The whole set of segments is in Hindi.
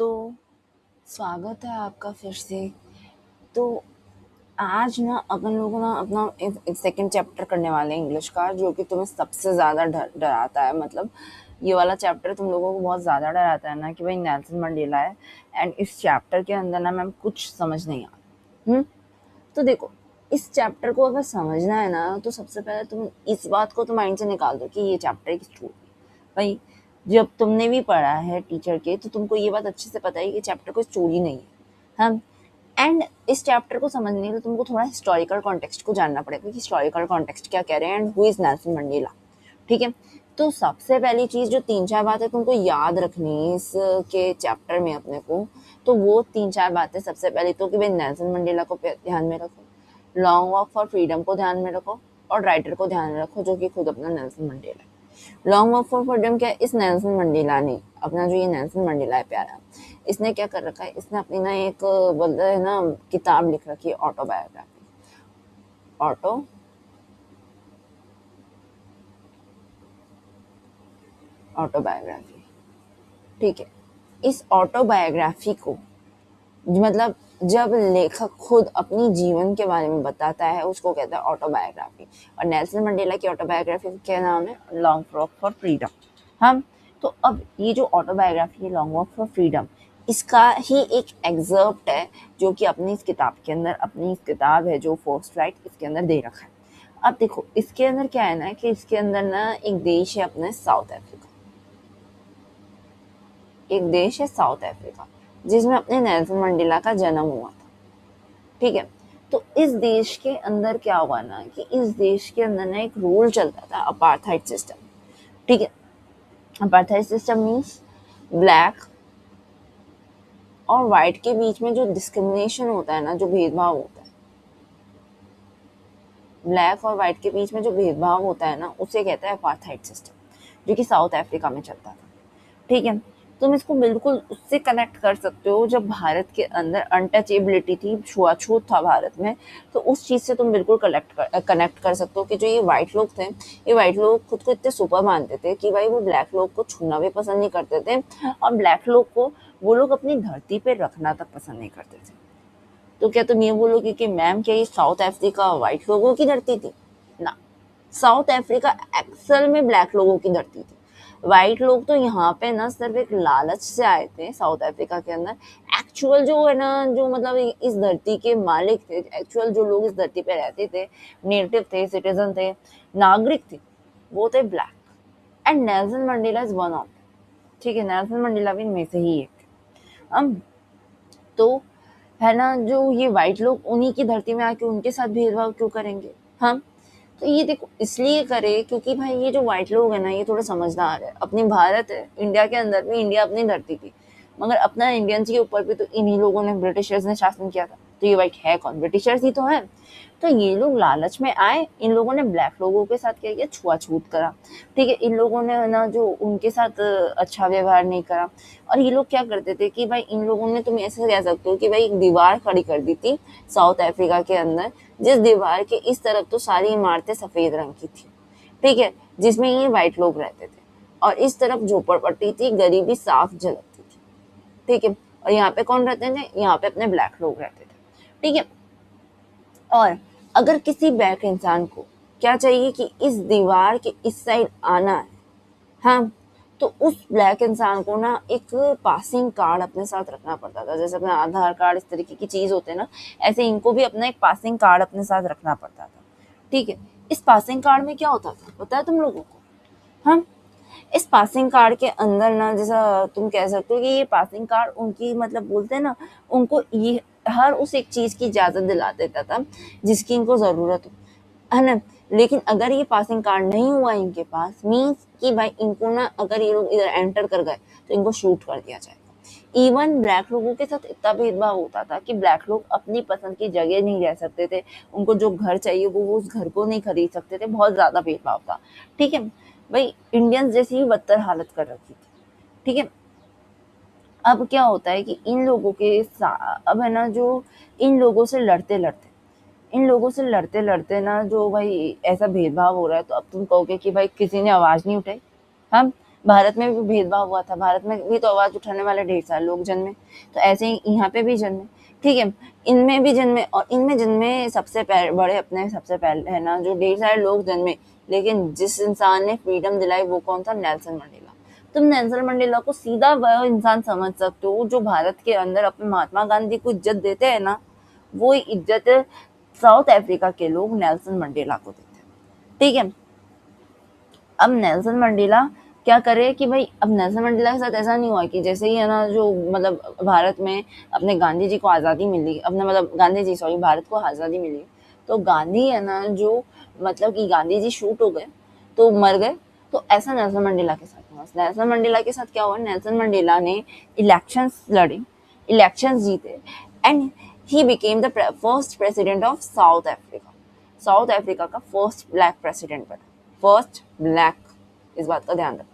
तो स्वागत है आपका फिर से। तो आज ना अपन लोग ना अपना एक सेकंड चैप्टर करने वाले हैं इंग्लिश का, जो कि तुम्हें सबसे ज़्यादा डराता है। मतलब ये वाला चैप्टर तुम लोगों को बहुत ज़्यादा डराता है ना, कि भाई नेल्सन मंडेला है। एंड इस चैप्टर के अंदर ना मैम कुछ समझ नहीं आता। तो देखो, इस चैप्टर को अगर समझना है ना, तो सबसे पहले तुम इस बात को तो माइंड से निकाल दो कि ये चैप्टर एक स्टोरी। भाई, जब तुमने भी पढ़ा है टीचर के, तो तुमको ये बात अच्छे से पता है कि चैप्टर कोई स्टोरी नहीं है। हाँ। एंड इस चैप्टर को समझने के लिए तुमको थोड़ा हिस्टोरिकल कॉन्टेक्स्ट को जानना पड़ेगा कि हिस्टोरिकल कॉन्टेक्स्ट क्या कह रहे हैं and who is Nelson Mandela. ठीक है। तो सबसे पहली चीज जो 3-4 बातें तुमको याद रखनी है इस के चैप्टर में अपने को, तो वो 3-4 बातें। सबसे पहले तो कि भाई नेल्सन मंडेला को ध्यान में रखो, लॉन्ग वॉक फॉर फ्रीडम को ध्यान में रखो, और राइटर को ध्यान में रखो जो कि खुद अपना नेल्सन मंडेला है। लॉन्ग वॉक फॉर फ्रीडम क्या है? इस नेल्सन मंडेला ने अपना, जो ये नेल्सन मंडेला है प्यारा, इसने क्या कर रखा है, इसने अपनी ना एक बोलते है ना किताब लिख रखी है, ऑटोबायोग्राफी। ऑटो ऑटोबायोग्राफी ठीक है। इस ऑटोबायोग्राफी को, मतलब जब लेखक खुद अपनी जीवन के बारे में बताता है, उसको कहता है ऑटोबायोग्राफी। और नेल्सन मंडेला की ऑटोबायोग्राफी का क्या नाम है? Long walk for freedom. हम तो अब ये जो ऑटोबायोग्राफी है लॉन्ग वॉक फॉर फ्रीडम, इसका ही एक एग्जर्प्ट है, जो कि अपनी इस किताब के अंदर, अपनी इस किताब है जो फर्स्ट राइट, इसके अंदर दे रखा है। अब देखो, इसके अंदर क्या है ना, कि इसके अंदर ना एक देश है अपने साउथ अफ्रीका। एक देश है साउथ अफ्रीका, जिसमें अपने नेल्सन मंडेला का जन्म हुआ था। ठीक है। तो इस देश के अंदर क्या हुआ ना, कि इस देश के अंदर ना एक रूल चलता था, अपार्थाइड सिस्टम। ठीक है। अपार्थाइड सिस्टम मीन्स ब्लैक और व्हाइट के बीच में जो डिस्क्रिमिनेशन होता है ना, जो भेदभाव होता है, ब्लैक और व्हाइट के बीच में जो भेदभाव होता है ना, उसे कहता है अपार्थाइड सिस्टम, जो कि साउथ अफ्रीका में चलता था। ठीक है। तुम इसको बिल्कुल उससे कनेक्ट कर सकते हो, जब भारत के अंदर अनटचेबिलिटी थी, छुआछूत था भारत में, तो उस चीज़ से तुम बिल्कुल कनेक्ट कर सकते हो कि जो ये वाइट लोग थे, ये वाइट लोग खुद को इतने सुपर मानते थे कि भाई वो ब्लैक लोग को छूना भी पसंद नहीं करते थे, और ब्लैक लोग को वो लोग अपनी धरती पे रखना तक पसंद नहीं करते थे। तो क्या तुम ये बोलोगे कि मैम क्या ये साउथ अफ्रीका वाइट लोगों की धरती थी? ना, साउथ अफ्रीका एक्चुअल में ब्लैक लोगों की धरती थी। व्हाइट लोग तो यहाँ पे ना सिर्फ एक लालच से आए थे साउथ अफ्रीका के अंदर। एक्चुअल जो है ना, जो मतलब इस धरती के मालिक थे, एक्चुअल जो लोग इस धरती पे रहते थे, नेटिव थे, सिटीजन थे, नागरिक थे, वो थे black. And Nelson Mandela is one of. ठीक है, नेल्सन मंडेला भी इनमें से ही एक। अब तो है ना, जो ये व्हाइट लोग उन्हीं की धरती में आके उनके साथ भेदभाव क्यों करेंगे? हम तो ये देखो इसलिए करे क्योंकि भाई ये जो व्हाइट लोग है ना, ये थोड़ा समझदार है। अपनी भारत है, इंडिया के अंदर भी, इंडिया अपनी धरती थी, मगर अपना इंडियंस के ऊपर भी तो इन्हीं लोगों ने, ब्रिटिशर्स ने शासन किया था। तो ये व्हाइट है कौन? ब्रिटिशर्स ही तो है। तो ये लोग लालच में आए, इन लोगों ने ब्लैक लोगों के साथ क्या किया? छुआछूत करा। ठीक है, इन लोगों ने ना जो उनके साथ अच्छा व्यवहार नहीं करा। और ये लोग क्या करते थे कि भाई इन लोगों ने, तुम ऐसे कह सकते हो कि भाई एक दीवार खड़ी कर दी थी साउथ अफ्रीका के अंदर, जिस दीवार के इस तरफ तो सारी इमारतें सफेद रंग की थी। ठीक है, जिसमें ये व्हाइट लोग रहते थे, और इस तरफ झोपड़पट्टी थी, गरीबी साफ झलकती थी। ठीक है, और यहाँ पे कौन रहते थे? यहाँ पे अपने ब्लैक लोग रहते थे। ठीक है। और अगर किसी ब्लैक इंसान को क्या चाहिए कि इस दीवार के इस साइड आना है, हाँ, तो उस ब्लैक इंसान को ना एक पासिंग कार्ड अपने साथ रखना पड़ता था। जैसे अपना आधार कार्ड इस तरीके की चीज होते हैं ना, ऐसे इनको भी अपना एक पासिंग कार्ड अपने साथ रखना पड़ता था। ठीक है। इस पासिंग कार्ड में क्या होता था पता है तुम लोगों को? हाँ, इस पासिंग कार्ड के अंदर ना, जैसा तुम कह सकते हो कि ये पासिंग कार्ड उनकी, मतलब बोलते हैं ना, उनको ये हर उस एक चीज की इजाजत दिला देता था जिसकी इनको जरूरत हो, है ना। लेकिन अगर ये पासिंग कार्ड नहीं हुआ इनके पास, मीन्स कि भाई इनको ना, अगर ये लोग इधर एंटर कर गए तो इनको शूट कर दिया जाएगा। इवन ब्लैक लोगों के साथ इतना भेदभाव होता था कि ब्लैक लोग अपनी पसंद की जगह नहीं रह सकते थे, उनको जो घर चाहिए वो उस घर को नहीं खरीद सकते थे, बहुत ज्यादा भेदभाव था। ठीक है, भाई इंडियंस जैसी ही बदतर हालत कर रखी थी। ठीक है। अब क्या होता है कि इन लोगों के अब है ना, जो इन लोगों से लड़ते लड़ते, इन लोगों से लड़ते लड़ते ना, जो भाई ऐसा भेदभाव हो रहा है, तो अब तुम कहोगे कि भाई किसी ने आवाज नहीं उठाई। हम भारत में भी भेदभाव हुआ था, भारत में भी तो आवाज उठाने वाले ढेर सारे लोग जन्मे, तो ऐसे ही यहाँ पे भी जन्मे, ठीक है, इनमें भी जन्मे, और इनमें जन्मे सबसे बड़े अपने सबसे पहले है ना जो ढेर सारे लोग जन्मे, लेकिन जिस इंसान ने फ्रीडम दिलाई वो कौन था? Nelson Mandela. तुम नेल्सन मंडेला को सीधा वह इंसान समझ सकते हो जो भारत के अंदर अपने महात्मा गांधी को इज्जत देते हैं ना, वो इज्जत साउथ अफ्रीका के लोग नेल्सन मंडेला को देते हैं, ठीक है। अब नेल्सन मंडेला क्या करे कि भाई, अब नेल्सन मंडेला के साथ ऐसा नहीं हुआ कि जैसे ही है ना जो मतलब भारत में अपने गांधी जी को आज़ादी मिली, अपने मतलब गांधी जी सॉरी भारत को आज़ादी मिली, तो गांधी है ना जो मतलब कि गांधी जी शूट हो गए तो मर गए, तो ऐसा नेल्सन मंडेला के साथ हुआ। नेल्सन मंडेला के साथ क्या हुआ? नेल्सन मंडेला ने इलेक्शंस लड़े, इलेक्शंस जीते, and he became the first president of south Africa. South Africa का फर्स्ट ब्लैक प्रेसिडेंट बना, फर्स्ट ब्लैक, इस बात का ध्यान रखना।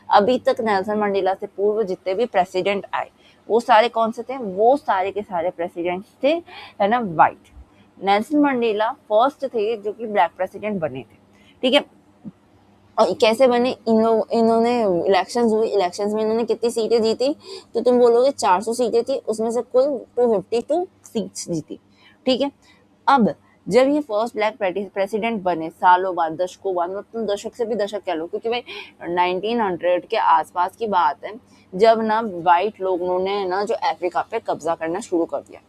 अभी तक नेल्सन मंडेला से पूर्व जितने भी प्रेसिडेंट आए वो सारे कौन से थे? वो सारे के सारे प्रेसिडेंट थे है ना वाइट। नेल्सन मंडेला फर्स्ट थे जो कि ब्लैक प्रेसिडेंट बने थे, ठीक है। और कैसे बने? इन्होंने इलेक्शंस हुए, इलेक्शंस में इन्होंने कितनी सीटें जीती? तो तुम बोलोगे 400 सीटें थी, उसमें से कुल 252 सीट्स जीती, ठीक है। अब जब ये फर्स्ट ब्लैक प्रेसिडेंट बने सालों बाद, दशकों बाद, मतलब तुम दशक से भी दशक कह लो, क्योंकि भाई 1900 के आसपास की बात है जब ना वाइट लोगों ने ना जो अफ्रीका पे कब्जा करना शुरू कर दिया,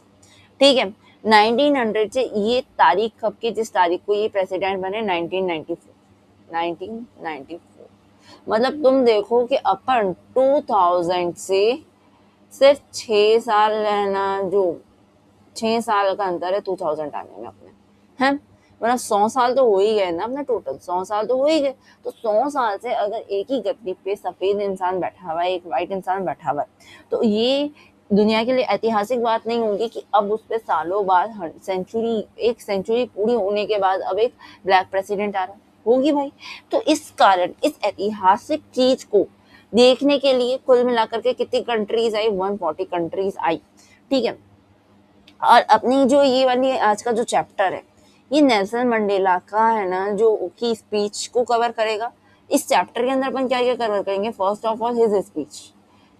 ठीक है। 1900 से ये तारीख कब की, जिस तारीख को ये प्रेसिडेंट बने? 1994, मतलब तुम देखो कि अपन 2000 से सिर्फ 6 साल है ना जो 6 साल का अंतर है 2000 आने में अपने, है मतलब 100 साल तो हो ही गए ना अपने, टोटल 100 साल तो हो ही गए। तो 100 साल से अगर एक ही गद्दी पे सफेद इंसान बैठा हुआ है, एक वाइट इंसान बैठा हुआ है, तो ये दुनिया के लिए ऐतिहासिक बात नहीं होगी कि अब उस पर सालों बाद एक सेंचुरी पूरी होने के बाद अब एक ब्लैक प्रेसिडेंट आ रहा है, होगी भाई। तो इस कारण इस ऐतिहासिक चीज को देखने के लिए कुल मिलाकर के कितनी कंट्रीज आई? 140 कंट्रीज आई, ठीक है। और अपनी जो ये वाली आज का जो चैप्टर है ये नेल्सन मंडेला का है ना जो की स्पीच को कवर करेगा। इस चैप्टर के अंदर अपन क्या क्या कवर करेंगे? First of all his speech,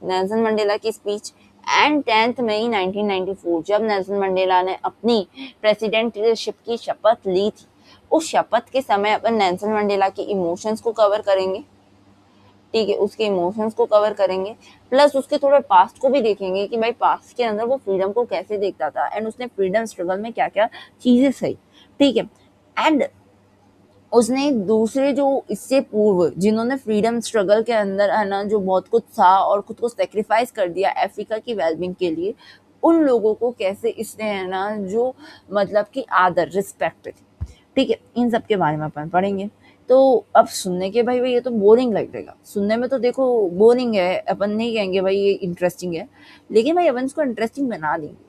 Nelson Mandela की स्पीच, एंड 10 मई 1994 जब नेल्सन मंडेला ने अपनी प्रेसिडेंटशिप की शपथ ली थी, उस शपथ के समय अपन नेल्सन मंडेला के इमोशंस को कवर करेंगे, ठीक है, उसके इमोशंस को कवर करेंगे, प्लस उसके थोड़े पास्ट को भी देखेंगे कि भाई पास्ट के अंदर वो फ्रीडम को कैसे देखता था एंड उसने फ्रीडम स्ट्रगल में क्या क्या चीजें सही, ठीक है। एंड उसने दूसरे जो इससे पूर्व जिन्होंने फ्रीडम स्ट्रगल के अंदर है ना जो बहुत कुछ था और खुद को सेक्रीफाइस कर दिया अफ्रीका की वेलबिंग के लिए, उन लोगों को कैसे इसने है ना जो मतलब कि आदर रिस्पेक्ट थी, ठीक है, इन सब के बारे में अपन पढ़ेंगे। तो अब सुनने के भाई ये तो बोरिंग लगेगा, सुनने में तो देखो बोरिंग है, अपन नहीं कहेंगे भाई ये इंटरेस्टिंग है, लेकिन भाई अपन इसको इंटरेस्टिंग बना देंगे।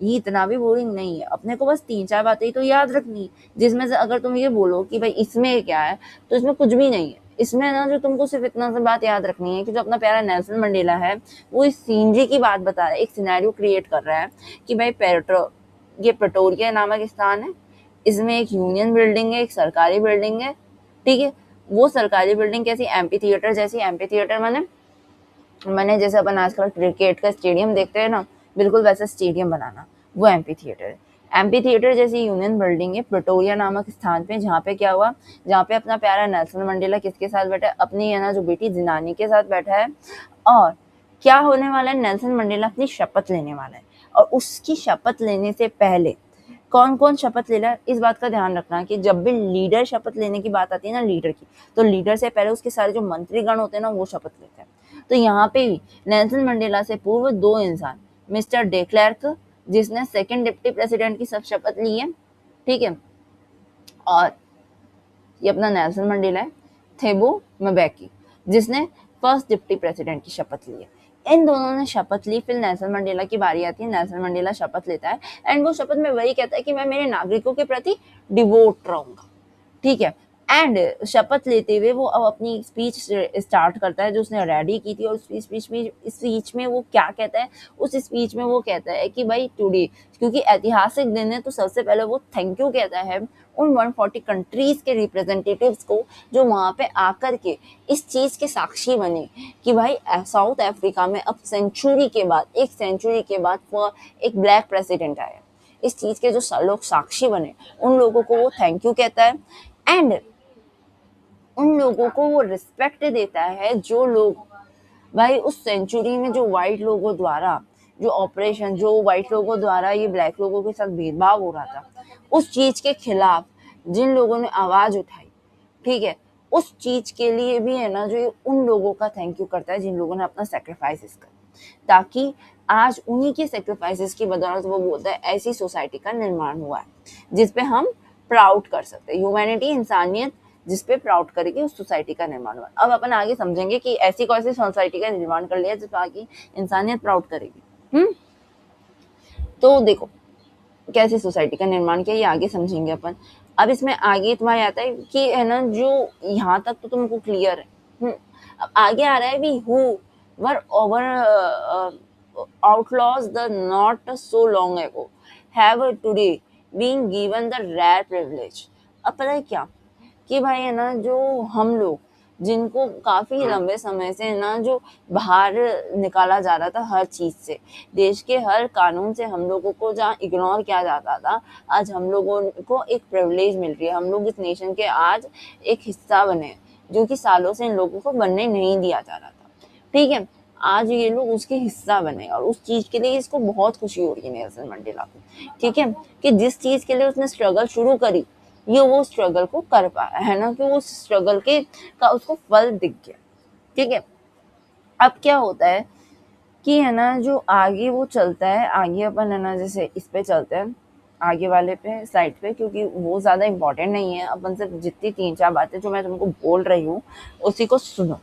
ये इतना भी बोरिंग नहीं है, अपने को बस 3-4 बातें ही तो याद रखनी है, जिसमें से अगर तुम ये बोलो कि भाई इसमें क्या है, तो इसमें कुछ भी नहीं है। इसमें ना जो तुमको सिर्फ इतना सा बात याद रखनी है कि जो अपना प्यारा नेल्सन मंडेला है वो इस सीनरी की बात बता रहा है, एक सिनेरियो क्रिएट कर रहा है कि भाई ये प्रेटोरिया नामक स्थान है, इसमें एक यूनियन बिल्डिंग है, एक सरकारी बिल्डिंग है, ठीक है। वो सरकारी बिल्डिंग कैसी? एम्पी थिएटर जैसी। एम्पी थिएटर मैंने जैसे अपन आजकल क्रिकेट का स्टेडियम देखते हैं ना, बिल्कुल वैसा स्टेडियम बनाना, वो एम्पी थिएटर है। एम्पी थिएटर जैसी यूनियन बिल्डिंग है प्रेटोरिया नामक स्थान पे, जहाँ पे क्या हुआ, जहाँ पे अपना प्यारा नेल्सन मंडेला किसके साथ बैठा है? अपनी है ना जो बेटी जिनानी के साथ बैठा है। और क्या होने वाला है? नेल्सन मंडेला अपनी शपथ लेने वाला है, और उसकी शपथ लेने से पहले कौन कौन शपथ ले रहा है, इस बात का ध्यान रखना कि जब भी लीडर शपथ लेने की बात आती है ना लीडर की, तो लीडर से पहले उसके सारे जो मंत्रीगण होते हैं ना वो शपथ लेते हैं। तो यहाँ पे भी नेल्सन मंडेला से पूर्व 2 इंसान, मिस्टर डेक्लर्क जिसने सेकंड डिप्टी प्रेसिडेंट की सब शपथ ली है, ठीक है, और ये अपना नेल्सन मंडेला है, थेबो म्बेकी जिसने फर्स्ट डिप्टी प्रेसिडेंट की शपथ ली है। इन दोनों ने शपथ ली, फिर नेल्सन मंडेला की बारी आती है, नेल्सन मंडेला शपथ लेता है एंड वो शपथ में वही कहता है कि मैं मेरे नागरिकों के प्रति डिवोट रहूंगा, ठीक है। एंड शपथ लेते हुए वो अब अपनी स्पीच स्टार्ट करता है जो उसने रेडी की थी। और उस स्पीच में वो क्या कहता है, उस स्पीच में वो कहता है कि भाई टुडे, क्योंकि ऐतिहासिक दिन है, तो सबसे पहले वो थैंक यू कहता है उन 140 कंट्रीज के रिप्रेजेंटेटिव्स को जो वहाँ पे आकर के इस चीज़ के साक्षी बने कि भाई साउथ अफ्रीका में अब सेंचुरी के बाद, एक सेंचुरी के बाद वो एक ब्लैक प्रेसिडेंट आया। इस चीज़ के जो लोग साक्षी बने उन लोगों को वो थैंक यू कहता है। एंड उन लोगों को वो रिस्पेक्ट देता है जो लोग भाई उस सेंचुरी में जो वाइट लोगों द्वारा जो ऑपरेशन, जो वाइट लोगों द्वारा ये ब्लैक लोगों के साथ भेदभाव हो रहा था, उस चीज के खिलाफ जिन लोगों ने आवाज उठाई, ठीक है, उस चीज के लिए भी है ना जो ये उन लोगों का थैंक यू करता है जिन लोगों ने अपना सेक्रीफाइसेस कर, ताकि आज उन्हीं के सेक्रीफाइसेस की बदौलत वो बोलता है ऐसी सोसाइटी का निर्माण हुआ है जिसपे हम प्राउड कर सकते हैं। ह्यूमैनिटी, इंसानियत जिस पे प्राउड करेगी उस सोसाइटी का निर्माण हुआ। अब अपन आगे समझेंगे कि ऐसी कौन सी सोसाइटी का निर्माण कर लिया जिस पर आगे इंसानियत प्राउड करेगी। तो देखो कैसी सोसाइटी का निर्माण किया ये आगे समझेंगे अपन। अब इसमें आगे तुम्हारे आता है कि है ना जो यहाँ तक तो तुमको क्लियर है। अब आगे आ रहा है भी who were over outlaws the not so long ago have today been given the rare privilege। अब पता है क्या कि भाई है ना जो हम लोग जिनको काफी लंबे समय से ना जो बाहर निकाला जा रहा था हर चीज से, देश के हर कानून से हम लोगों को जहाँ इग्नोर किया जाता था, आज हम लोगों को एक प्रिविलेज मिल रही है। हम लोग इस नेशन के आज एक हिस्सा बने जो कि सालों से इन लोगों को बनने नहीं दिया जा रहा था, ठीक है। आज ये लोग उसके हिस्सा बने और उस चीज के लिए इसको बहुत खुशी हो रही है नेल्सन मंडेला को, ठीक है, कि जिस चीज के लिए उसने स्ट्रगल शुरू करी ये वो स्ट्रगल को कर पाया है ना, कि वो स्ट्रगल के का उसको फल दिख गया, ठीक है। अब क्या होता है कि है ना जो आगे वो चलता है, आगे अपन है ना जैसे इस पे चलते हैं आगे वाले पे साइड पे, क्योंकि वो ज्यादा इम्पोर्टेंट नहीं है। अपन सिर्फ जितनी 3-4 बातें जो मैं तुमको बोल रही हूँ उसी को सुनो,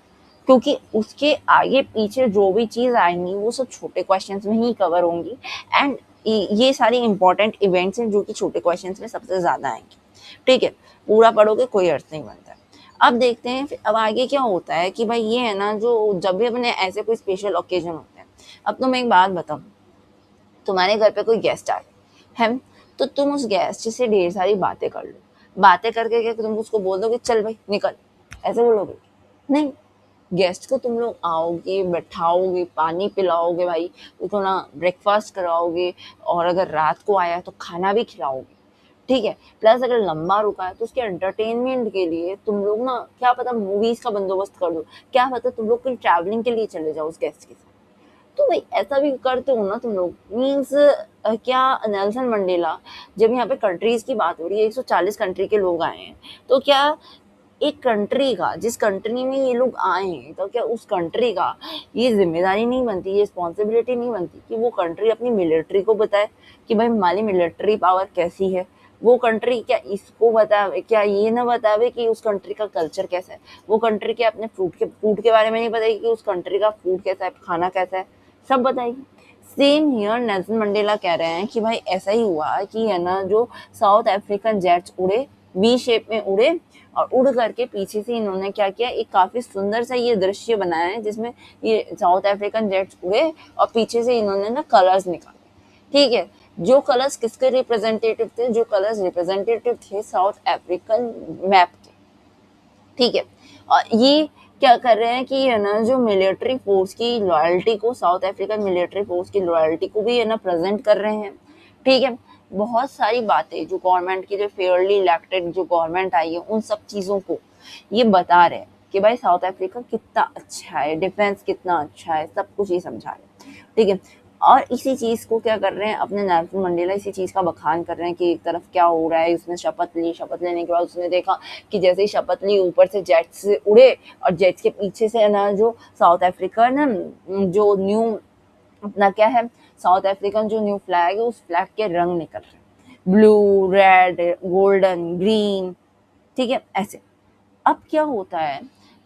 क्योंकि उसके आगे पीछे जो भी चीज आएंगी वो सब छोटे क्वेश्चंस में ही कवर होंगी। एंड ये सारी इंपॉर्टेंट इवेंट्स हैं जो कि छोटे क्वेश्चंस में सबसे ज्यादा आएंगे, ठीक है। पूरा पढ़ोगे कोई अर्थ नहीं बनता है। अब देखते हैं फिर अब आगे क्या होता है कि भाई ये है ना जो जब भी अपने ऐसे कोई स्पेशल ओकेजन होते हैं, अब तुम एक बात बताओ, तुम्हारे घर पे कोई गेस्ट आ गए है, तो तुम उस गेस्ट से ढेर सारी बातें कर लो, बातें करके क्या तुम उसको बोल दोगे चल भाई निकल, ऐसे बोलोगे? नहीं, गेस्ट को तुम लोग आओगे, बैठाओगे, पानी पिलाओगे, भाई उसको ना ब्रेकफास्ट कराओगे, और अगर रात को आया तो खाना भी खिलाओगे, ठीक है। प्लस अगर लंबा रुका है तो उसके एंटरटेनमेंट के लिए तुम लोग ना क्या पता मूवीज का बंदोबस्त कर दो, क्या पता तुम लोग कहीं ट्रैवलिंग के लिए चले जाओ उस गेस्ट के साथ। तो भाई ऐसा भी करते हो ना तुम लोग, मीन्स क्या नेल्सन मंडेला, जब यहाँ पे कंट्रीज की बात हो रही है 140 कंट्री के लोग आए हैं, तो क्या एक कंट्री का, जिस कंट्री में ये लोग आए हैं, तो क्या उस कंट्री का ये जिम्मेदारी नहीं बनती, ये रिस्पॉन्सिबिलिटी नहीं बनती कि वो कंट्री अपनी मिलिट्री को बताए कि भाई हमारी मिलिट्री पावर कैसी है। वो कंट्री क्या इसको बतावे, क्या ये ना बतावे कि उस कंट्री का कल्चर कैसा है। वो कंट्री के अपने फूड के बारे में नहीं बताएगी कि उस कंट्री का फूड कैसा है, खाना कैसा है, सब बताएगी। सेम हियर नेल्सन मंडेला कह रहे हैं कि भाई ऐसा ही हुआ कि है ना जो साउथ अफ्रीकन जेट्स उड़े, वी शेप में उड़े, और उड़ करके पीछे से इन्होंने क्या किया, एक काफी सुंदर सा ये दृश्य बनाया है जिसमें ये साउथ अफ्रीकन जेट्स उड़े और पीछे से इन्होंने ना कलर्स निकाले, ठीक है। जो कलर्स किसके रिप्रेजेंटेटिव थे, जो कलर्स रिप्रेजेंटेटिव थे साउथ अफ्रीकन मैप के, ठीक है। और ये क्या कर रहे हैं कि है ना जो मिलिट्री फोर्स की लॉयल्टी को, साउथ अफ्रीकन मिलिट्री फोर्स की लॉयल्टी को भी है ना प्रेजेंट कर रहे हैं, ठीक है। बहुत सारी बातें जो गवर्नमेंट की, जो फेयरली इलेक्टेड जो गवर्नमेंट आई है, उन सब चीजों को ये बता रहे हैं कि भाई साउथ अफ्रीका कितना अच्छा है, डिफेंस कितना अच्छा है, सब कुछ ये समझा रहे हैं, ठीक है। और इसी चीज को क्या कर रहे हैं अपने नेल्सन मंडेला, इसी चीज का बखान कर रहे हैं कि एक तरफ क्या हो रहा है, उसने शपथ ली, शपथ लेने के बाद उसने देखा कि जैसे ही शपथ ली ऊपर से जेट्स से उड़े, और जेट्स के पीछे से ना जो साउथ अफ्रीका ना जो न्यू अपना क्या है, साउथ अफ्रीकन जो न्यू फ्लैग है उस फ्लैग के रंग निकल रहे हैं, ब्लू, रेड, गोल्डन, ग्रीन, ठीक है, ऐसे। अब क्या होता है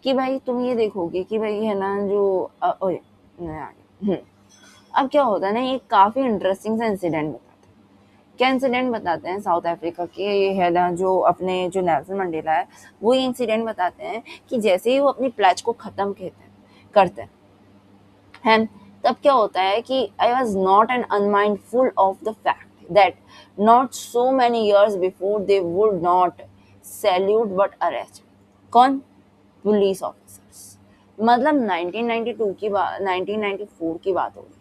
कि भाई तुम ये देखोगे कि भाई है ना जो ओए मैं आ गई। अब क्या होता है ना, ये काफी इंटरेस्टिंग सा इंसिडेंट बताता है क्या इंसिडेंट बताते हैं साउथ अफ्रीका के, ये है ना जो अपने जो नेल्सन मंडेला है, वो ये इंसिडेंट बताते हैं कि जैसे ही वो अपनी प्लेज को खत्म करते हैं, तब क्या होता है कि I was not an unmindful of the fact that not so many years before they would not salute but arrest. कौन? Police officers. मतलब 1992 की बात, 1994 की बात होगी।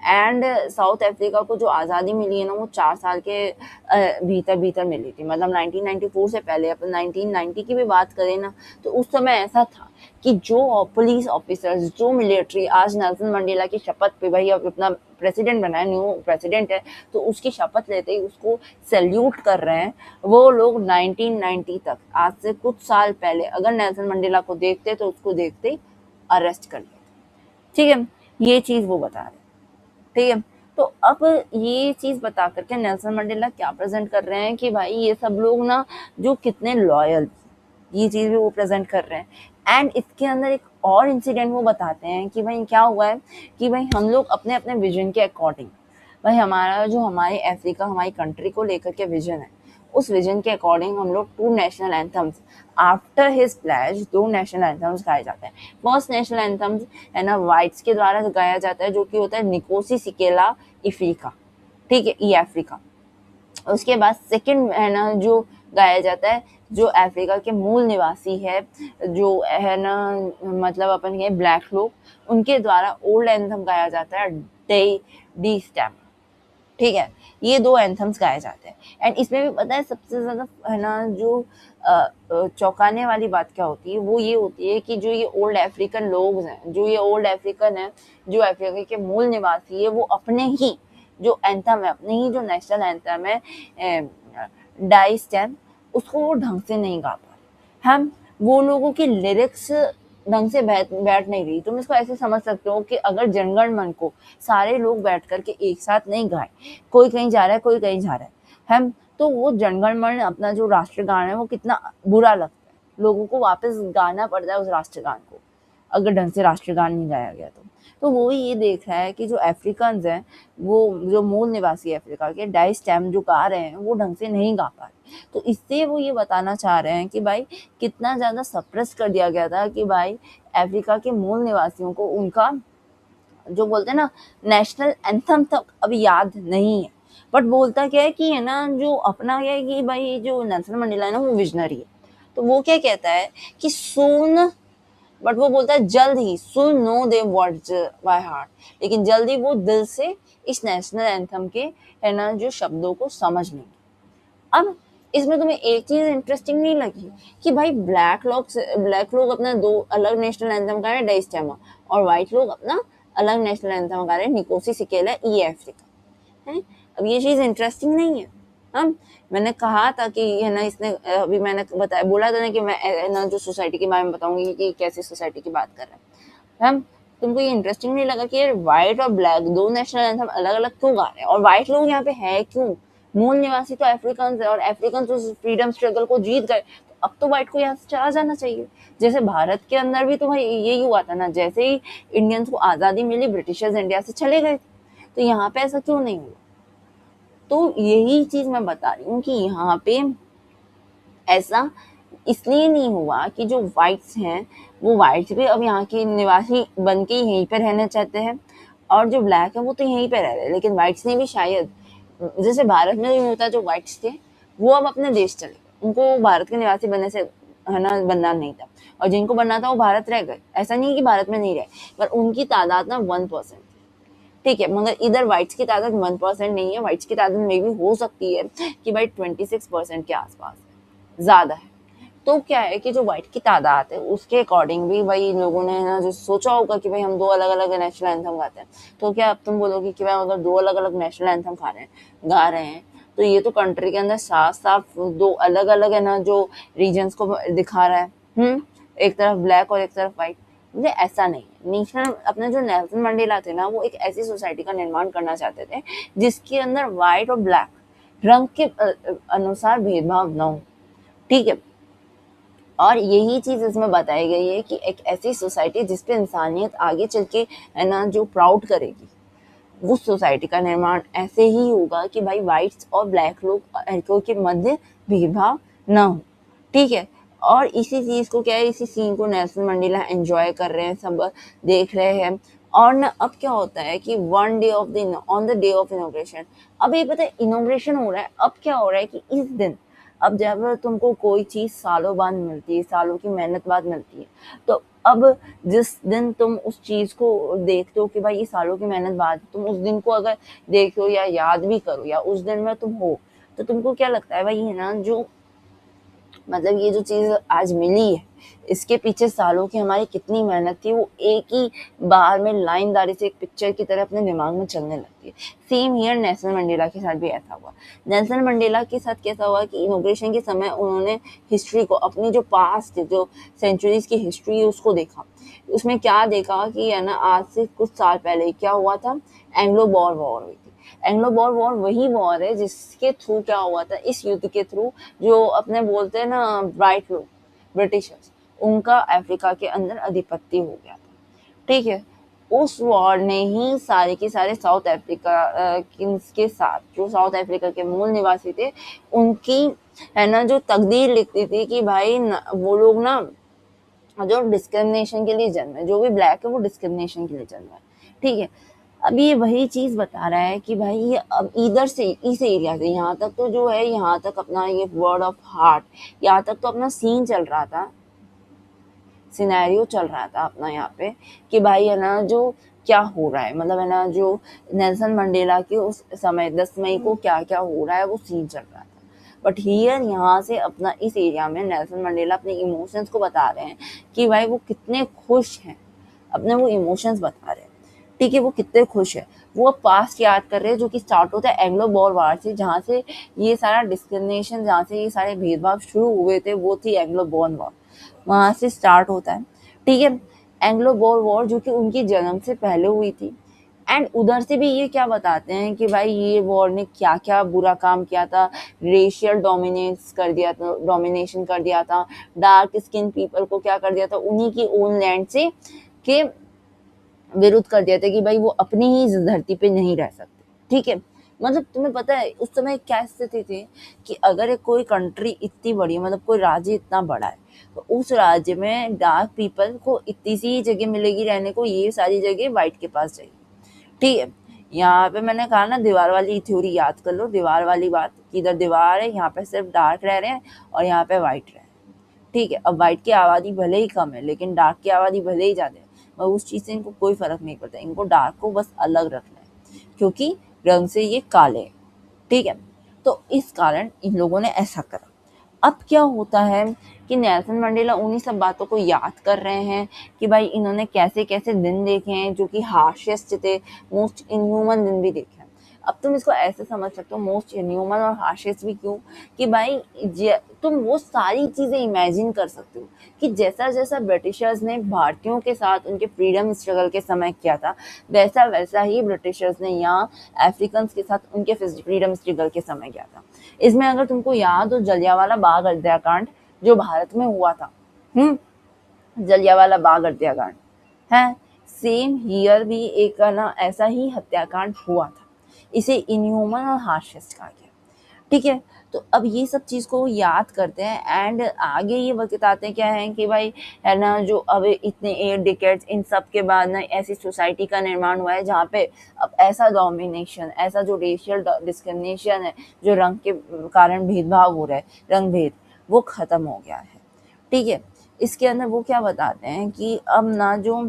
एंड साउथ अफ्रीका को जो आज़ादी मिली है ना, वो 4 साल के भीतर भीतर मिली थी। मतलब 1994 से पहले अपन 1990 की भी बात करें ना, तो उस समय ऐसा था कि जो पुलिस ऑफिसर्स, जो मिलिट्री आज नेल्सन मंडेला की शपथ पे, भाई अब अपना प्रेसिडेंट बना है, न्यू प्रेसिडेंट है, तो उसकी शपथ लेते ही उसको सैल्यूट कर रहे हैं, वो लोग 1990 तक, आज से कुछ साल पहले, अगर नेल्सन मंडेला को देखते तो उसको देखते ही अरेस्ट कर लेते। ठीक है, ये चीज़ वो बता रहे। ठीक है, तो अब ये चीज़ बता करके नेल्सन मंडेला क्या प्रेजेंट कर रहे हैं कि भाई ये सब लोग ना जो कितने लॉयल, ये चीज़ भी वो प्रेजेंट कर रहे हैं। एंड इसके अंदर एक और इंसिडेंट वो बताते हैं कि भाई क्या हुआ है कि भाई हम लोग अपने अपने विजन के अकॉर्डिंग, भाई हमारा जो हमारी अफ्रीका, हमारी कंट्री को लेकर के विजन है, उस विजन के अकॉर्डिंग हम लोग 2 national anthems after his pledge, 2 national anthems गाए जाते हैं। फर्स्ट नेशनल एंथम्स है ना वाइट्स के द्वारा गाया जाता है, जो कि होता है निकोसी सिकेला इफ्रीका। ठीक है, ई अफ्रीका। उसके बाद सेकंड है ना जो गाया जाता है, जो अफ्रीका के मूल निवासी है, जो है ना मतलब अपन ये ब्लैक लोग, उनके द्वारा ओल्ड एंथम गाया जाता है, डे डी स्टैम। ठीक है, ये 2 एंथम्स गाए जाते हैं। एंड इसमें भी पता है सबसे ज़्यादा है ना जो चौंकाने वाली बात क्या होती है, वो ये होती है कि जो ये ओल्ड अफ्रीकन लोग हैं, जो ये ओल्ड अफ्रीकन है, जो अफ्रीका के मूल निवासी है, वो अपने ही जो एंथम है, अपने ही जो नेशनल एंथम है डाई स्टैम, उसको वो ढंग से नहीं गा पा रहे। हम वो लोगों की लिरिक्स ढंग से बैठ नहीं रही। तुम इसको ऐसे समझ सकते हो कि अगर जनगण मन को सारे लोग बैठ करके एक साथ नहीं गाए, कोई कहीं जा रहा है, कोई कहीं जा रहा है, हम तो वो जनगण मन अपना जो राष्ट्रगान है वो कितना बुरा लगता है, लोगों को वापस गाना पड़ता है उस राष्ट्रगान को, अगर ढंग से राष्ट्रगान नहीं गाया गया तो वो ये देख रहा है कि जो अफ्रीकन्स हैं, वो जो मूल निवासी अफ्रीका के डाई स्टैम जो गा रहे हैं, वो ढंग से नहीं गा पा रहे। तो इससे वो ये बताना चाह रहे हैं कि भाई कितना ज़्यादा सप्रेस कर दिया गया था कि भाई अफ्रीका के मूल निवासियों को उनका जो बोलते हैं ना नेशनल एंथम तक अभी याद नहीं है। बट बोलता क्या है कि है ना जो अपना क्या है कि भाई जो नेल्सन मंडेला है ना, वो विजनरी है। तो वो क्या कहता है कि सून, बट वो बोलता है जल्द ही, soon know the words by heart, लेकिन जल्दी वो दिल से इस नेशनल एंथम के है ना जो शब्दों को समझ लेंगे। अब इसमें तुम्हें एक चीज इंटरेस्टिंग नहीं लगी कि भाई ब्लैक लोग अपना 2 अलग नेशनल एंथम गा रहे हैं, डाइस्टेमा, और व्हाइट लोग अपना अलग नेशनल एंथम गा रहे हैं, निकोसी सिकेला ई अफ्रीका है। अब ये चीज इंटरेस्टिंग नहीं है। हम मैंने कहा था कि है ना इसने अभी मैंने बताया, बोला था ना कि मैं है ना जो सोसाइटी के बारे में बताऊंगी कि कैसी सोसाइटी की बात कर रहे हैं हम। तुमको ये इंटरेस्टिंग नहीं लगा कि यार व्हाइट और ब्लैक 2 नेशनल एंथम अलग अलग क्यों गा रहे हैं, और व्हाइट लोग यहाँ पे है क्यों? मूल निवासी तो अफ्रीकन है, और अफ्रीकन तो फ्रीडम स्ट्रगल को जीत गए, तो अब तो व्हाइट को यहाँ से चला जाना चाहिए। जैसे भारत के अंदर भी तो भाई यही हुआ था ना, जैसे ही इंडियंस को आज़ादी मिली, ब्रिटिशर्स इंडिया से चले गए, तो यहाँ पे ऐसा क्यों नहीं हुआ? तो यही चीज मैं बता रही हूँ कि यहाँ पे ऐसा इसलिए नहीं हुआ कि जो व्हाइट्स हैं, वो व्हाइट्स भी अब यहाँ के निवासी बन के यहीं पे रहना चाहते हैं, और जो ब्लैक है वो तो यहीं पे रह रहे हैं। लेकिन व्हाइट्स ने भी शायद, जैसे भारत में भी होता, जो व्हाइट्स थे वो अब अपने देश चले गए, उनको भारत के निवासी बनने से है ना बनना नहीं था, और जिनको बनना था वो भारत रह गए। ऐसा नहीं है कि भारत में नहीं रहे, पर उनकी तादाद ना 1%। ठीक है, मगर इधर व्हाइट्स की तादाद 1% नहीं है, व्हाइट्स की तादाद में भी हो सकती है कि भाई 26% के आसपास ज़्यादा है। तो क्या है कि जो व्हाइट की तादाद है उसके अकॉर्डिंग भी भाई इन लोगों ने ना जो सोचा होगा कि भाई हम 2 अलग अलग नेशनल एंथम गाते हैं, तो क्या अब तुम बोलोगे कि भाई अगर 2 अलग अलग नेशनल एंथम गा रहे हैं, तो ये तो कंट्री के अंदर साफ साफ 2 अलग अलग है ना जो रीजन्स को दिखा रहा है। एक तरफ ब्लैक और एक तरफ व्हाइट। मुझे ऐसा नहीं है। नेशनल अपने जो नेल्सन मंडेला थे ना, वो एक ऐसी सोसाइटी का निर्माण करना चाहते थे जिसके अंदर व्हाइट और ब्लैक रंग के अनुसार भेदभाव न हो। ठीक है, और यही चीज इसमें बताई गई है कि एक ऐसी सोसाइटी जिसपे इंसानियत आगे चल के है ना जो प्राउड करेगी, वो सोसाइटी का निर्माण ऐसे ही होगा कि भाई वाइट्स और ब्लैक लोगों के मध्य भेदभाव ना हो, ठीक है। और इसी चीज को क्या है, इसी सीन को नेल्सन मंडेला एंजॉय कर रहे हैं, सब देख रहे हैं। और ना अब क्या होता है कि on the day of inauguration, अब ये पता है इनोग्रेशन हो रहा है, अब क्या हो रहा है कि इस दिन, अब जब तुमको कोई चीज सालों बाद मिलती है, सालों की मेहनत बाद मिलती है, तो अब जिस दिन तुम उस चीज को देखते हो कि भाई ये सालों की मेहनत बाद, तुम उस दिन को अगर देखो या याद भी करो या उस दिन में तुम हो, तो तुमको क्या लगता है भाई, है ना, जो मतलब ये जो चीज आज मिली है, इसके पीछे सालों की हमारी कितनी मेहनत थी, वो एक ही बार में लाइनदारी से एक पिक्चर की तरह अपने दिमाग में चलने लगती है। सेम हियर नेल्सन मंडेला के साथ भी ऐसा हुआ। नेल्सन मंडेला के साथ कैसा हुआ कि इनोग्रेशन के समय उन्होंने हिस्ट्री को, अपनी जो पास्ट, जो सेंचुरीज की हिस्ट्री है उसको देखा। उसमें क्या देखा कि है ना, आज से कुछ साल पहले क्या हुआ था, एंग्लो बॉर वॉर हुई थी। एंग्लो बॉर वॉर वही वॉर है जिसके थ्रू क्या हुआ था, इस युद्ध के थ्रू जो अपने बोलते हैं ना व्हाइट लोग, ब्रिटिशर्स, उनका अफ्रीका के अंदर अधिपत्य हो गया था, ठीक है। उस वॉर ने ही सारे के सारे साउथ अफ्रीका के साथ, जो साउथ अफ्रीका के मूल निवासी थे, उनकी है ना जो तकदीर लिखती थी कि भाई वो लोग ना जो डिस्क्रिमिनेशन के लिए जन्म है, जो भी ब्लैक है वो डिस्क्रिमिनेशन के लिए जन्म है, ठीक है। अब ये वही चीज बता रहा है कि भाई ये अब इधर से, इस एरिया से यहाँ तक तो जो है, यहाँ तक अपना ये वर्ड ऑफ हार्ट, यहाँ तक तो अपना सीन चल रहा था, सिनेरियो चल रहा था अपना यहाँ पे, कि भाई है ना जो क्या हो रहा है, मतलब है ना जो नेल्सन मंडेला के उस समय 10 मई को क्या क्या हो रहा है वो सीन चल रहा था। बट हियर यहाँ से अपना इस एरिया में नेल्सन मंडेला अपने इमोशंस को बता रहे हैं कि भाई वो कितने खुश हैं, अपने वो इमोशंस बता रहे हैं, ठीक है, वो कितने खुश है। वो पास्ट याद कर रहे हैं जो कि स्टार्ट होता है एंग्लो बॉर वार से, जहाँ से ये सारा डिस्क्रिमिनेशन, जहाँ से ये सारे भेदभाव शुरू हुए थे, वो थी एंग्लो बॉर्न वॉर, वहां से स्टार्ट होता है, ठीक है। एंग्लो बोर वॉर जो कि उनकी जन्म से पहले हुई थी। एंड उधर से भी ये क्या बताते हैं कि भाई ये वॉर ने क्या क्या बुरा काम किया था, रेशियल डोमिनेट्स कर दिया था, डोमिनेशन कर दिया था, डार्क स्किन पीपल को क्या कर दिया था, उन्हीं की ओन लैंड से के विरुद्ध कर दिया था कि भाई वो अपनी ही इस धरती पे नहीं रह सकते, ठीक है। मतलब तुम्हें पता है उस समय क्या स्थिति थी कि अगर एक कोई कंट्री इतनी बड़ी, मतलब कोई राज्य इतना बड़ा है, तो उस राज्य में डार्क पीपल को इतनी सी जगह मिलेगी रहने को, ये सारी जगह व्हाइट के पास जाएगी, ठीक है। यहाँ पे मैंने कहा ना, दीवार वाली थ्योरी याद कर लो, दीवार वाली बात कि इधर दीवार है, यहाँ पे सिर्फ डार्क रह रहे हैं और यहाँ पे व्हाइट रह रहे हैं, ठीक है। अब व्हाइट की आबादी भले ही कम है लेकिन डार्क की आबादी भले ही ज्यादा है, और उस चीज से इनको कोई फर्क नहीं पड़ता, इनको डार्क को बस अलग रखना है क्योंकि रंग से ये काले हैं, ठीक है। तो इस कारण इन लोगों ने ऐसा करा। अब क्या होता है कि नेल्सन मंडेला उन्हीं सब बातों को याद कर रहे हैं कि भाई इन्होंने कैसे कैसे दिन देखे हैं जो कि हार्शेस्ट थे, मोस्ट इनह्यूमन दिन भी देखे हैं। अब तुम इसको ऐसे समझ सकते हो, मोस्ट इनह्यूमन और हार्शेस्ट भी क्यों, कि भाई तुम वो सारी चीजें इमेजिन कर सकते हो कि जैसा जैसा ब्रिटिशर्स ने भारतीयों के साथ उनके फ्रीडम स्ट्रगल के समय किया था, वैसा वैसा ही ब्रिटिशर्स ने यहाँ अफ्रीकन के साथ उनके फ्रीडम स्ट्रगल के समय किया था। इसमें अगर तुमको याद हो जलियांवाला बाग हत्याकांड जो भारत में हुआ था, जलियांवाला बाग हत्याकांड है, सेम हियर भी एक ना ऐसा ही हत्याकांड हुआ था, इसे इनह्यूमन और हार्शेस्ट कहा गया, ठीक है। तो अब ये सब चीज को याद करते हैं एंड आगे ये बताते हैं क्या है कि भाई है ना जो अब इतने 8 डिकेड्स इन सब के बाद ना ऐसी सोसाइटी का निर्माण हुआ है जहाँ पे अब ऐसा डोमिनेशन, ऐसा जो रेशियल डिस्क्रिमिनेशन है, जो रंग के कारण भेदभाव हो रहा है, रंग भेद, वो खत्म हो गया है, ठीक है। इसके अंदर वो क्या बताते हैं कि अब ना जो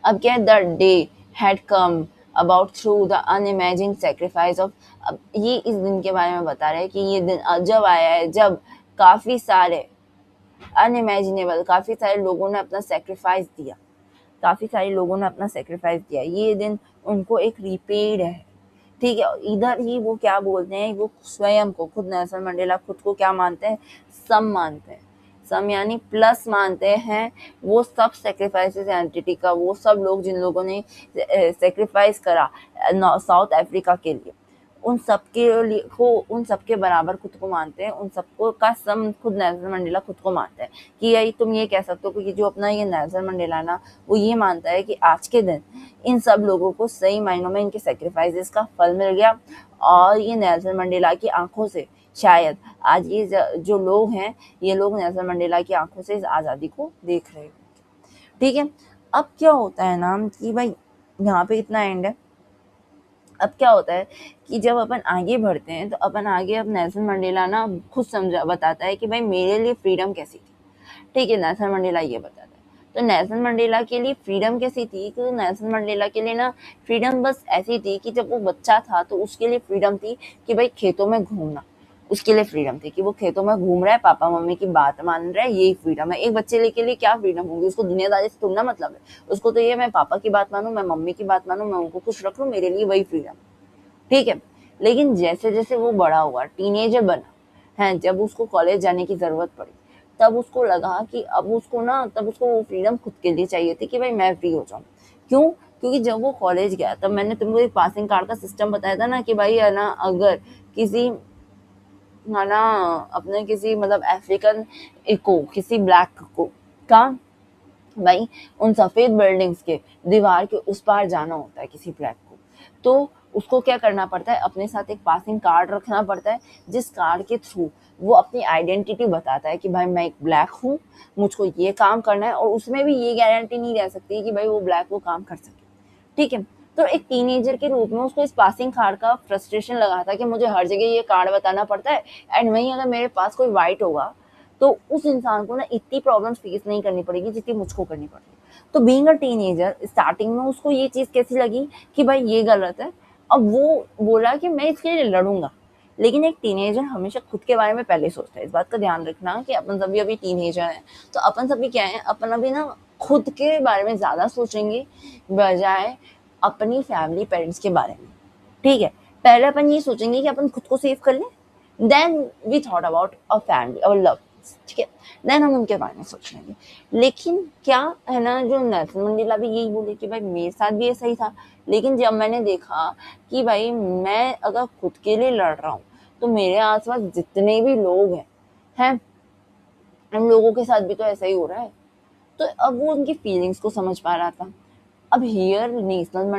अब क्या, the day had come about through the unimagined sacrifice of, अब ये इस दिन के बारे में बता रहे हैं कि ये दिन जब आया है जब काफी सारे अनइमेजिनेबल, काफी सारे लोगों ने अपना सेक्रीफाइस दिया, काफी सारे लोगों ने अपना सेक्रीफाइस दिया, ये दिन उनको एक रिपेड है, ठीक है। इधर ही वो क्या बोलते हैं, वो स्वयं को, खुद नेल्सन मंडेला खुद को क्या मानते हैं, सम मानते हैं, सम यानी प्लस मानते हैं, वो सब सेक्रीफाइसेस एंटिटी का, वो सब लोग जिन लोगों ने सेक्रीफाइस करा साउथ अफ्रीका के लिए, उन सबके लिए को, उन सबके बराबर खुद को मानते हैं, उन सबको का सम खुद नेल्सन मंडेला खुद को मानते हैं। कि यही तुम ये कह सकते हो कि जो अपना ये नेल्सन मंडेला ना, वो ये मानता है कि आज के दिन इन सब लोगों को सही मायनों में इनके सेक्रीफाइसेस का फल मिल गया और ये नेल्सन मंडेला की आंखों से शायद आज ये जो लोग हैं ये लोग नेल्सन मंडेला की आंखों से इस आज़ादी को देख रहे हैं। ठीक है, अब क्या होता है ना कि भाई यहाँ पे इतना एंड है। अब क्या होता है कि जब अपन आगे बढ़ते हैं तो अपन आगे अब नेल्सन मंडेला ना खुद समझा बताता है कि भाई मेरे लिए फ्रीडम कैसी थी। ठीक है, नेल्सन मंडेला ये बताता है। तो नेल्सन मंडेला के लिए फ्रीडम कैसी थी कि नेल्सन मंडेला के लिए ना फ्रीडम बस ऐसी थी कि जब वो बच्चा था तो उसके लिए फ्रीडम थी कि भाई खेतों में घूमना, उसके लिए फ्रीडम थी कि वो खेतों में घूम रहा है, पापा मम्मी की बात मान रहा है, यही फ्रीडम है। एक बच्चे के लिए क्या फ्रीडम होगी, उसको दुनियादारी से थोड़ा मतलब है, उसको तो ये मैं पापा की बात मानूं, मैं मम्मी की बात मानूं, मैं उनको खुश रख लूं, मेरे लिए वही फ्रीडम। ठीक है, लेकिन जैसे जैसे वो बड़ा हुआ, टीनेजर बना है, जब उसको कॉलेज जाने की जरूरत पड़ी तब उसको लगा कि अब उसको ना तब उसको वो फ्रीडम खुद के लिए चाहिए थी कि भाई मैं फ्री हो जाऊं। क्यों? क्योंकि जब वो कॉलेज गया तब मैंने तुमको एक पासिंग कार्ड का सिस्टम बताया था ना कि भाई है ना अगर किसी है ना अपने किसी मतलब अफ्रीकन को किसी ब्लैक को का भाई उन सफेद बिल्डिंग्स के दीवार के उस पार जाना होता है किसी ब्लैक को, तो उसको क्या करना पड़ता है, अपने साथ एक पासिंग कार्ड रखना पड़ता है जिस कार्ड के थ्रू वो अपनी आइडेंटिटी बताता है कि भाई मैं एक ब्लैक हूँ, मुझको ये काम करना है, और उसमें भी ये गारंटी नहीं रह सकती कि भाई वो ब्लैक वो काम कर सके। ठीक है, तो एक टीनेजर के रूप में उसको इस पासिंग कार्ड का फ्रस्ट्रेशन लगा था कि मुझे हर जगह ये कार्ड बताना पड़ता है, एंड वहीं अगर मेरे पास कोई वाइट होगा तो उस इंसान को ना इतनी प्रॉब्लम फेस नहीं करनी पड़ेगी जितनी मुझको करनी पड़ेगी। तो बीइंग अ टीनेजर स्टार्टिंग में उसको ये चीज़ कैसी लगी कि भाई ये गलत है। अब वो बोला कि मैं इसके लिए लड़ूंगा, लेकिन एक टीनेजर हमेशा खुद के बारे में पहले सोचता है। इस बात का ध्यान रखना कि अपन सभी अभी टीनेजर हैं, तो अपन सभी क्या है, अपन अभी ना खुद के बारे में ज़्यादा सोचेंगे बजाय अपनी फैमिली पेरेंट्स के बारे में। ठीक है, पहले अपन ये सोचेंगे कि अपन खुद को सेव कर लें, then we thought about a family और लव। ठीक है, देन हम उनके बारे में सोच लेंगे। लेकिन क्या है ना, जो नेल्सन मंडेला भी यही बोले कि भाई मेरे साथ भी ऐसा ही था, लेकिन जब मैंने देखा कि भाई मैं अगर खुद के लिए लड़ रहा हूँ तो मेरे आसपास जितने भी लोग हैं उन लोगों के साथ भी तो ऐसा ही हो रहा है। तो अब वो उनकी फीलिंग्स को समझ पा रहा था। अब हियर नेल्सन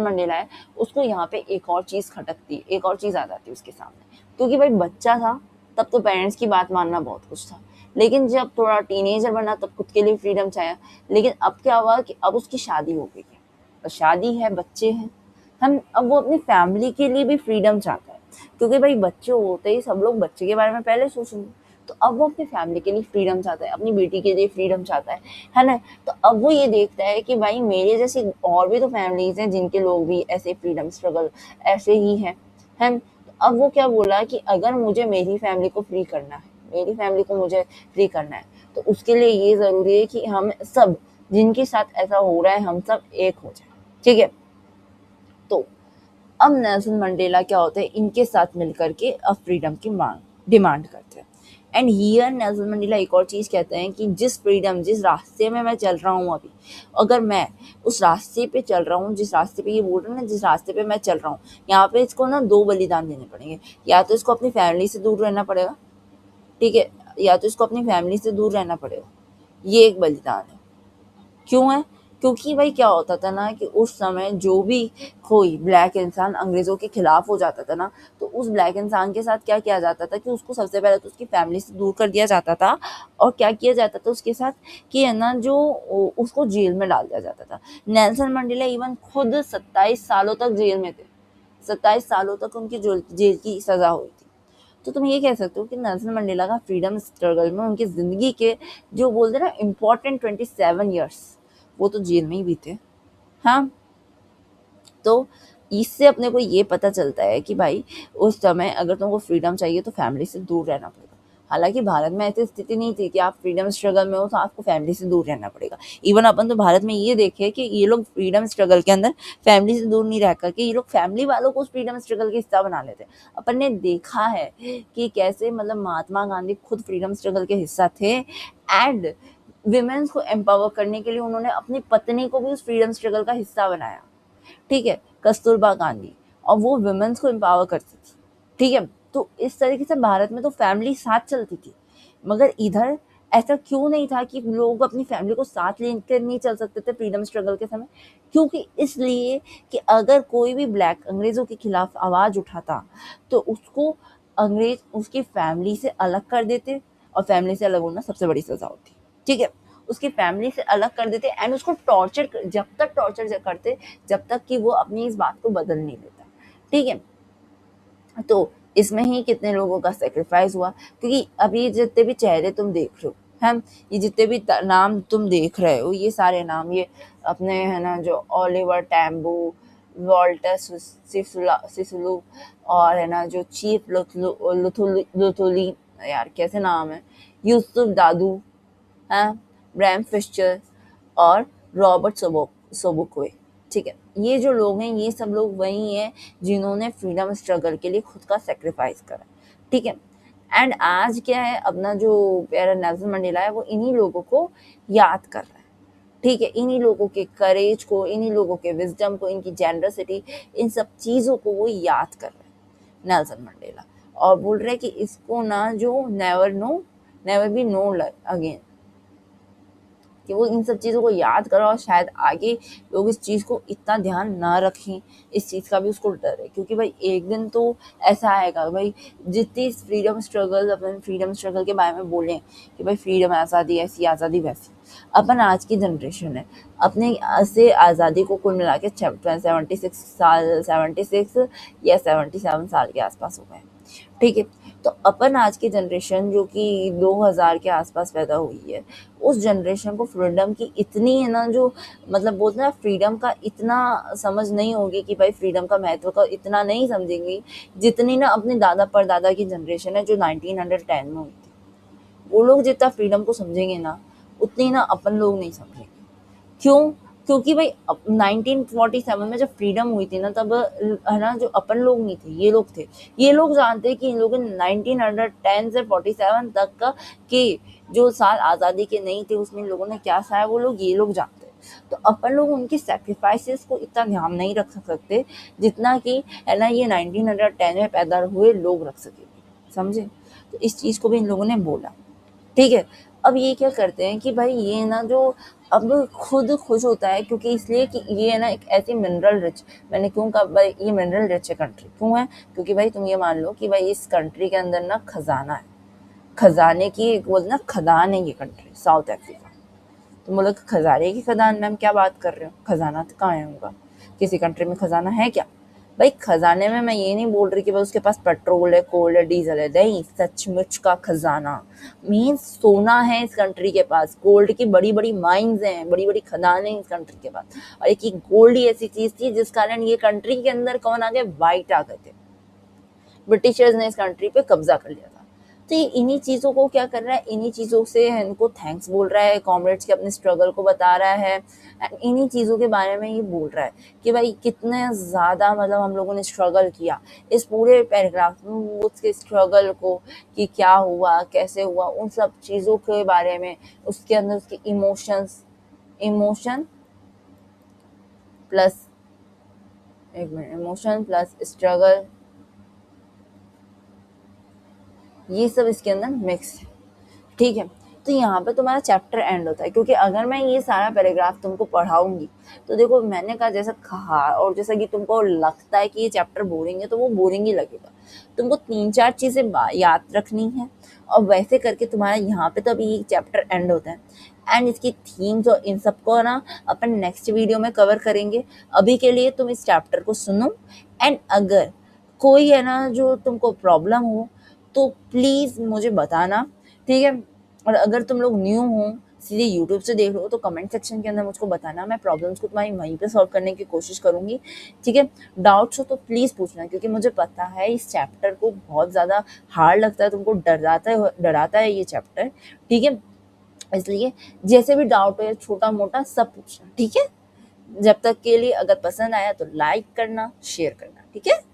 मंडेला है, उसको यहाँ पे एक और चीज़ खटकती, एक और चीज़ आ जाती उसके सामने, क्योंकि भाई बच्चा था तब तो पेरेंट्स की बात मानना बहुत कुछ था, लेकिन जब थोड़ा टीनेजर बना तब खुद के लिए फ्रीडम चाहिए। लेकिन अब क्या हुआ कि अब उसकी शादी हो गई है, तो शादी है, बच्चे हैं, हम अब वो अपनी फैमिली के लिए भी फ्रीडम चाहता है, क्योंकि भाई बच्चे होते ही सब लोग बच्चे के बारे में पहले सोचेंगे। तो अब वो अपनी फैमिली के लिए फ्रीडम चाहता है, अपनी बेटी के लिए फ्रीडम चाहता है ना। तो अब वो ये देखता है कि भाई मेरे जैसी और भी तो फैमिलीज हैं जिनके लोग भी ऐसे फ्रीडम स्ट्रगल ऐसे ही हैं। तो अब वो क्या बोला कि अगर मुझे मेरी फैमिली को फ्री करना है, मेरी फैमिली को मुझे फ्री करना है, तो उसके लिए ये ज़रूरी है कि हम सब जिनके साथ ऐसा हो रहा है हम सब एक हो जाए। ठीक है, तो अब नेल्सन मंडेला क्या होते हैं, इनके साथ मिलकर के अब फ्रीडम की मांग डिमांड करते हैं। एंड हियर नेल्सन मंडेला एक और चीज़ कहते हैं कि जिस फ्रीडम, जिस रास्ते में मैं चल रहा हूँ अभी, अगर मैं उस रास्ते पे चल रहा हूँ, जिस रास्ते पे ये बोल रहे हैं ना, जिस रास्ते पे मैं चल रहा हूँ, यहाँ पे इसको ना दो बलिदान देने पड़ेंगे। या तो इसको अपनी फैमिली से दूर रहना पड़ेगा, ठीक है, या तो इसको अपनी फैमिली से दूर रहना पड़ेगा, ये एक बलिदान है। क्यों है? क्योंकि भाई क्या होता था ना कि उस समय जो भी कोई ब्लैक इंसान अंग्रेज़ों के खिलाफ हो जाता था ना, तो उस ब्लैक इंसान के साथ क्या किया जाता था कि उसको सबसे पहले तो उसकी फैमिली से दूर कर दिया जाता था, और क्या किया जाता था उसके साथ कि है ना जो उसको जेल में डाल दिया जाता था। नेल्सन मंडेला इवन खुद 27 सालों तक जेल में थे, 27 सालों तक उनकी जेल की सज़ा हुई थी। तो तुम ये कह सकते हो कि नेल्सन मंडेला का फ्रीडम स्ट्रगल में उनकी ज़िंदगी के जो बोलते हैं ना इम्पोर्टेंट 27 ईयर्स वो तो जेल में ही बीते। हाँ, तो इससे अपने को ये पता चलता है कि भाई उस समय अगर तुमको फ्रीडम चाहिए तो फैमिली से दूर रहना पड़ेगा। हालांकि भारत में ऐसी स्थिति नहीं थी कि आप फ्रीडम स्ट्रगल में हो तो आपको फैमिली से दूर रहना पड़ेगा। इवन अपन तो भारत में ये देखे कि ये लोग फ्रीडम स्ट्रगल के अंदर फैमिली से दूर नहीं रह करके ये लोग फैमिली वालों को उस फ्रीडम स्ट्रगल के हिस्सा बना लेते हैं। अपन ने देखा है कि कैसे मतलब महात्मा गांधी खुद फ्रीडम स्ट्रगल के हिस्सा थे, एंड विमेन्स को एम्पावर करने के लिए उन्होंने अपनी पत्नी को भी उस फ्रीडम स्ट्रगल का हिस्सा बनाया। ठीक है, कस्तूरबा गांधी, और वो वुमेन्स को एम्पावर करती थी। ठीक है, तो इस तरीके से भारत में तो फैमिली साथ चलती थी, मगर इधर ऐसा क्यों नहीं था कि लोग अपनी फैमिली को साथ लेकर नहीं चल सकते थे फ्रीडम स्ट्रगल के समय? क्योंकि इसलिए कि अगर कोई भी ब्लैक अंग्रेज़ों के खिलाफ आवाज़ उठाता तो उसको अंग्रेज़ उसकी फैमिली से अलग कर देते, और फैमिली से अलग होना सबसे बड़ी सज़ा होती, ठीक है? उसकी फैमिली से अलग कर देते एंड उसको जब तक टॉर्चर करते जब तक कि वो अपनी इस बात को बदल नहीं लेता, ठीक है? तो इसमें ही कितने लोगों का सैक्रिफाइस हुआ, क्योंकि अभी जितने भी चेहरे तुम देख रहे हो, हम ये जितने भी नाम तुम देख रहे हो, ये सारे नाम ये अपने है ना जो ओलिवर टैम्बू, वॉल्टर सिसुलू और है ना जो चीफ लुथुली, यार कैसे नाम है, यूसुफ दादू, हैं, ब्रैम फिशर और रॉबर्ट सोबुक्वे, ठीक है? ये जो लोग हैं ये सब लोग वही हैं जिन्होंने फ्रीडम स्ट्रगल के लिए खुद का सेक्रीफाइस करा, ठीक है? एंड आज क्या है, अपना जो प्यारा नेल्सन मंडेला है वो इन्हीं लोगों को याद कर रहा है, ठीक है? इन्हीं लोगों के करेज को, इन्हीं लोगों के विजडम को, इनकी जेनरसिटी, इन सब चीज़ों को वो याद कर रहा है नेल्सन मंडेला, और बोल रहे हैं कि इसको ना जो नेवर बी नो अगेन, कि वो इन सब चीज़ों को याद करो, और शायद आगे लोग इस चीज़ को इतना ध्यान ना रखें, इस चीज़ का भी उसको डर है, क्योंकि भाई एक दिन तो ऐसा आएगा भाई, जितनी फ्रीडम स्ट्रगल अपने फ्रीडम स्ट्रगल के बारे में बोलें कि भाई फ्रीडम आज़ादी ऐसी आज़ादी वैसी, अपन आज की जनरेशन है, अपने से आज़ादी को कुल मिला के 76 या 77 साल के आसपास हो गए, ठीक है? तो अपन आज की जनरेशन जो कि 2000 के आसपास पैदा हुई है, उस जनरेशन को फ्रीडम की इतनी है ना जो मतलब बोलते हैं ना, फ्रीडम का इतना समझ नहीं होगी कि भाई फ्रीडम का महत्व का इतना नहीं समझेंगी जितनी ना अपने दादा परदादा की जनरेशन है जो 1910 में हुई थी। वो लोग जितना फ्रीडम को समझेंगे ना, उतनी ना अपन लोग नहीं समझेंगे। क्यों? क्योंकि भाई 1947 में जब फ्रीडम हुई थी ना, तब है ना जो अपन लोग नहीं थे, ये लोग थे। ये लोग जानते हैं कि इन लोगों ने 1910 से 47 तक का के जो साल आज़ादी के नहीं थे उसमें इन लोगों ने क्या सहा, वो लोग ये लोग जानते हैं। तो अपन लोग उनकी सैक्रिफाइसेस को इतना ध्यान नहीं रख सकते जितना कि है ना ये 1910 में पैदा हुए लोग रख सके, समझे? तो इस चीज़ को भी इन लोगों ने बोला, ठीक है? अब ये क्या करते हैं कि भाई ये ना जो अब खुद खुश होता है, क्योंकि इसलिए कि ये है ना एक ऐसी मिनरल रिच, मैंने क्यों कहा भाई ये मिनरल रिच है कंट्री, क्यों है? क्योंकि भाई तुम ये मान लो कि भाई इस कंट्री के अंदर ना खजाना है, खजाने की एक बोल ना खदान है ये कंट्री साउथ अफ्रीका। तुम बोलो खजाने की खदान, मैम क्या बात कर रहे हो, खजाना तो कहाँ होगा, किसी कंट्री में खजाना है क्या? भाई खजाने में मैं ये नहीं बोल रही कि भाई उसके पास पेट्रोल है, कोल है, डीजल है, नहीं, सचमुच का खजाना मीन्स सोना है इस कंट्री के पास, गोल्ड की बड़ी बड़ी माइंस हैं, बड़ी बड़ी खदानें इस कंट्री के पास। और एक ही गोल्ड ही ऐसी चीज थी जिस कारण ये कंट्री के अंदर कौन आ गए, वाइट आ गए थे, ब्रिटिशर्स ने इस कंट्री पे कब्जा कर लिया था। तो ये इन्हीं चीज़ों को क्या कर रहा है, इन्हीं चीज़ों से इनको थैंक्स बोल रहा है, कॉमरेड्स के अपने स्ट्रगल को बता रहा है, एंड इन्हीं चीज़ों के बारे में ये बोल रहा है कि भाई कितने ज़्यादा मतलब हम लोगों ने स्ट्रगल किया। इस पूरे पैराग्राफ में वो उसके स्ट्रगल को कि क्या हुआ, कैसे हुआ, उन सब चीज़ों के बारे में, उसके अंदर उसके emotion plus emotion plus struggle, ये सब इसके अंदर मिक्स है, ठीक है? तो यहाँ पे तुम्हारा चैप्टर एंड होता है, क्योंकि अगर मैं ये सारा पैराग्राफ तुमको पढ़ाऊंगी तो देखो मैंने कहा जैसा कहा, और जैसा कि तुमको लगता है कि ये चैप्टर बोरिंग है तो वो बोरिंग ही लगेगा। तुमको 3-4 चीज़ें याद रखनी है, और वैसे करके तुम्हारा यहाँ पे तो अभी चैप्टर एंड होता है, एंड इसकी थीम्स और इन सबको ना अपन नेक्स्ट वीडियो में कवर करेंगे। अभी के लिए तुम इस चैप्टर को सुनो, एंड अगर कोई है ना जो तुमको प्रॉब्लम हो तो प्लीज़ मुझे बताना, ठीक है? और अगर तुम लोग न्यू हो, सीधे यूट्यूब से देख रहे हो, तो कमेंट सेक्शन के अंदर मुझको बताना, मैं प्रॉब्लम्स को तुम्हारी वहीं पे सॉल्व करने की कोशिश करूँगी, ठीक है? डाउट्स हो तो प्लीज़ पूछना, क्योंकि मुझे पता है इस चैप्टर को बहुत ज़्यादा हार्ड लगता है, तुमको डराता है ये चैप्टर, ठीक है? इसलिए जैसे भी डाउट हो, छोटा मोटा सब पूछना, ठीक है? जब तक के लिए अगर पसंद आया तो लाइक करना, शेयर करना, ठीक है?